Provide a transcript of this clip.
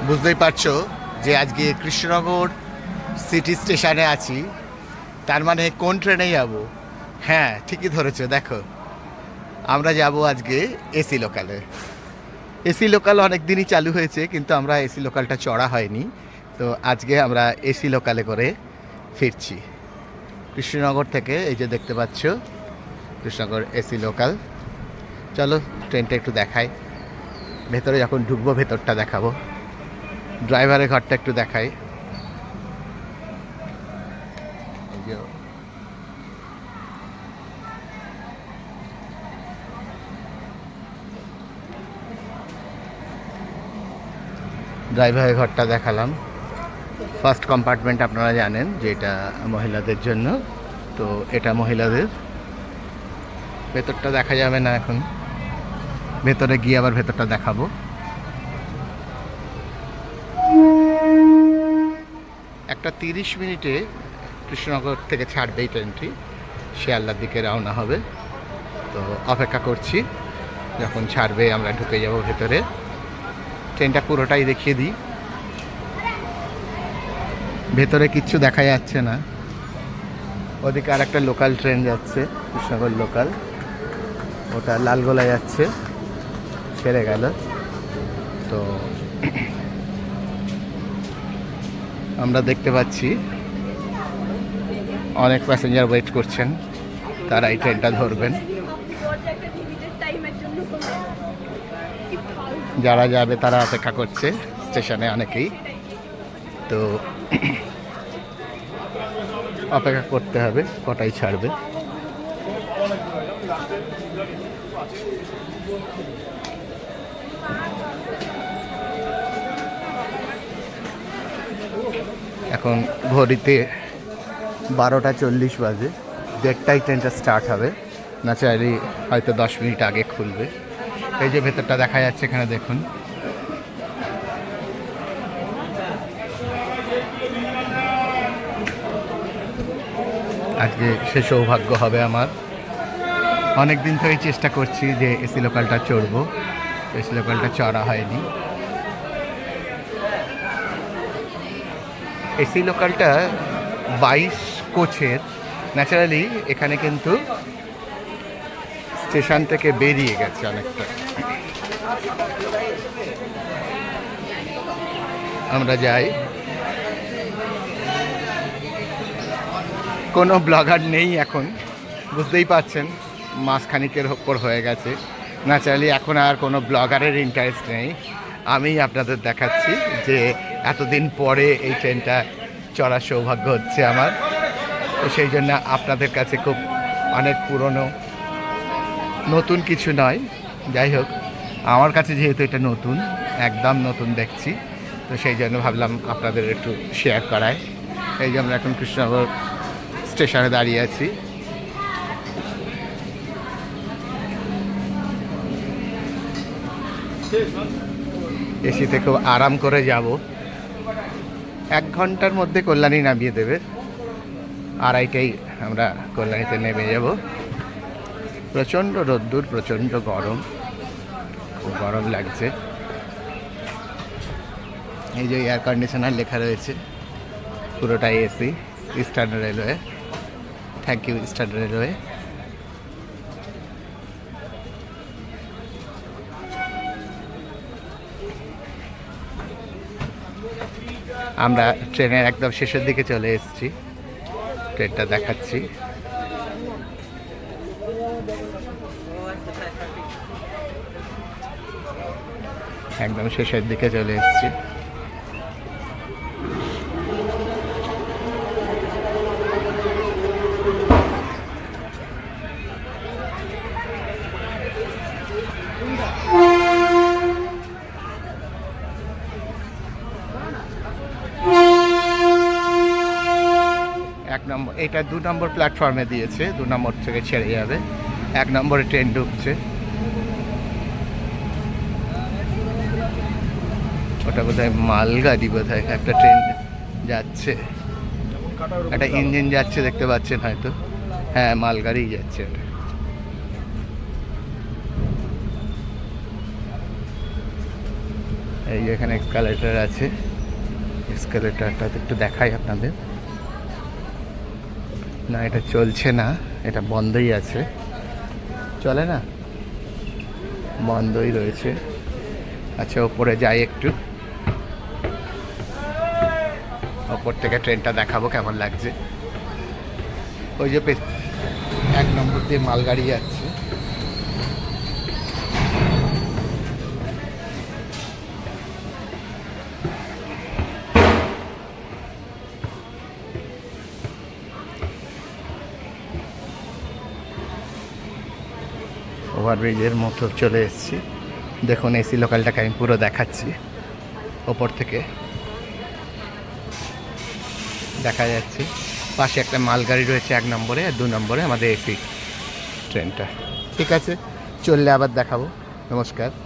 বুঝতেই পারছো যে আজকে কৃষ্ণনগর সিটি স্টেশনে আছি। তার মানে কোন ট্রেনে যাব? হ্যাঁ, ঠিকই ধরেছো। দেখো, আমরা যাব আজকে এসি লোকালে। এসি লোকাল অনেক দিনই চালু হয়েছে, কিন্তু আমরা এসি লোকালটা চড়া হয়নি। তো আজকে আমরা এসি লোকালে করে ফিরছি কৃষ্ণনগর থেকে। এই যে দেখতে পাচ্ছ কৃষ্ণনগর এসি লোকাল। চলো ট্রেনটা একটু দেখাই। ভেতরে যখন ঢুকবো ভেতরটা দেখাবো, ড্রাইভারের ঘরটা একটু দেখাই। ড্রাইভারের ঘরটা দেখালাম। ফার্স্ট কম্পার্টমেন্ট আপনারা জানেন যে এটা মহিলাদের জন্য, তো এটা মহিলাদের। ভেতরটা দেখা যাবে না এখন, ভেতরে গিয়ে আবার ভেতরটা দেখাবো। একটা 30 মিনিটে কৃষ্ণনগর থেকে ছাড়বে এই ট্রেনটি, শিয়ালদার দিকে রওনা হবে। তো অপেক্ষা করছি, যখন ছাড়বে আমরা ঢুকে যাব ভেতরে। ট্রেনটা পুরোটাই দেখিয়ে দিই। ভেতরে কিচ্ছু দেখা যাচ্ছে না। ওদিকে আর একটা লোকাল ট্রেন যাচ্ছে, কৃষ্ণনগর লোকাল, ওটা লালগোলা যাচ্ছে, ছেড়ে গেল। তো আমরা দেখতে পাচ্ছি অনেক প্যাসেঞ্জার ওয়েট করছেন, তারা এই ট্রেনটা ধরবেন। যারা যাবে তারা অপেক্ষা করছে স্টেশনে অনেকেই। তো অপেক্ষা করতে হবে কটাই ছাড়বে। এখন ঘড়িতে 12টা 40 বাজে। 1:30টায় ট্রেনটা স্টার্ট হবে। ন্যাচারালি হয়তো 10 মিনিট আগে খুলবে। এই যে ভেতরটা দেখা যাচ্ছে, এখানে দেখুন। আজকে সে সৌভাগ্য হবে আমার। অনেক দিন থেকেই চেষ্টা করছি যে এসি লোকালটা চড়বো, এসি লোকালটা চড়া হয়নি। এসি লোকালটা 22 কোচের। ন্যাচারালি এখানে কিন্তু স্টেশন থেকে বেরিয়ে গেছে অনেকটা। আমরা যাই। কোনো ব্লগার নেই এখন, বুঝতেই পারছেন, মাসখানিকের ওপর হয়ে গেছে। ন্যাচারালি এখন আর কোনো ব্লগারের ইন্টারেস্ট নেই। আমি আপনাদের দেখাচ্ছি যে এতদিন পরে এই ট্রেনটা চড়ার সৌভাগ্য হচ্ছে আমার। তো সেই জন্য আপনাদের কাছে খুব অনেক পুরনো, নতুন কিছু নয়, যাই হোক আমার কাছে যেহেতু এটা নতুন, একদম নতুন দেখছি, তো সেই জন্য ভাবলাম আপনাদের একটু শেয়ার করায়। এই যে আমরা এখন কৃষ্ণনগর স্টেশনে দাঁড়িয়ে আছি। এসিতে খুব আরাম করে যাব। 1 ঘন্টার মধ্যে কল্যাণী নামিয়ে দেবে। 2:30টায় আমরা কল্যাণীতে নেমে যাব। প্রচণ্ড রোদ্দুর, প্রচণ্ড গরম, খুব গরম লাগছে। এই যে এয়ার কন্ডিশনার লেখা রয়েছে, পুরোটাই AC. Eastern Railway, thank you Eastern Railway. আমরা ট্রেনের একদম শেষের দিকে চলে এসেছি, ট্রেনটা দেখাচ্ছি। একদম শেষের দিকে চলে এসেছি। এটা 2 নম্বর প্ল্যাটফর্মে দিয়েছে, 2 নম্বর থেকে ছেড়ে যাবে। 1 নম্বরে ট্রেন ঢুকছে। ওটা বোধহয় মালগাড়ি, বোধহয় একটা ট্রেন যাচ্ছে, একটা ইঞ্জিন যাচ্ছে দেখতে পাচ্ছেন হয়তো। হ্যাঁ, মালগাড়ি যাচ্ছে এটা। এই যে এখানে এসকালেটার আছে, এসকালেটারটা একটু দেখাই আপনাদের। না, এটা চলছে না, এটা বন্ধই আছে, চলে না, বন্ধই রয়েছে। আচ্ছা, ওপরে যাই একটু, ওপর থেকে ট্রেনটা দেখাবো কেমন লাগছে। ওই যে 1 নম্বর দিয়ে মালগাড়ি যাচ্ছে। ওভারব্রিজের মতো চলে এসেছি। দেখুন এসি লোকালটাকে আমি পুরো দেখাচ্ছি, ওপর থেকে দেখা যাচ্ছে। পাশে একটা মালগাড়ি রয়েছে 1 নম্বরে, আর 2 নম্বরে আমাদের এসি ট্রেনটা। ঠিক আছে, চললে আবার দেখাবো। নমস্কার।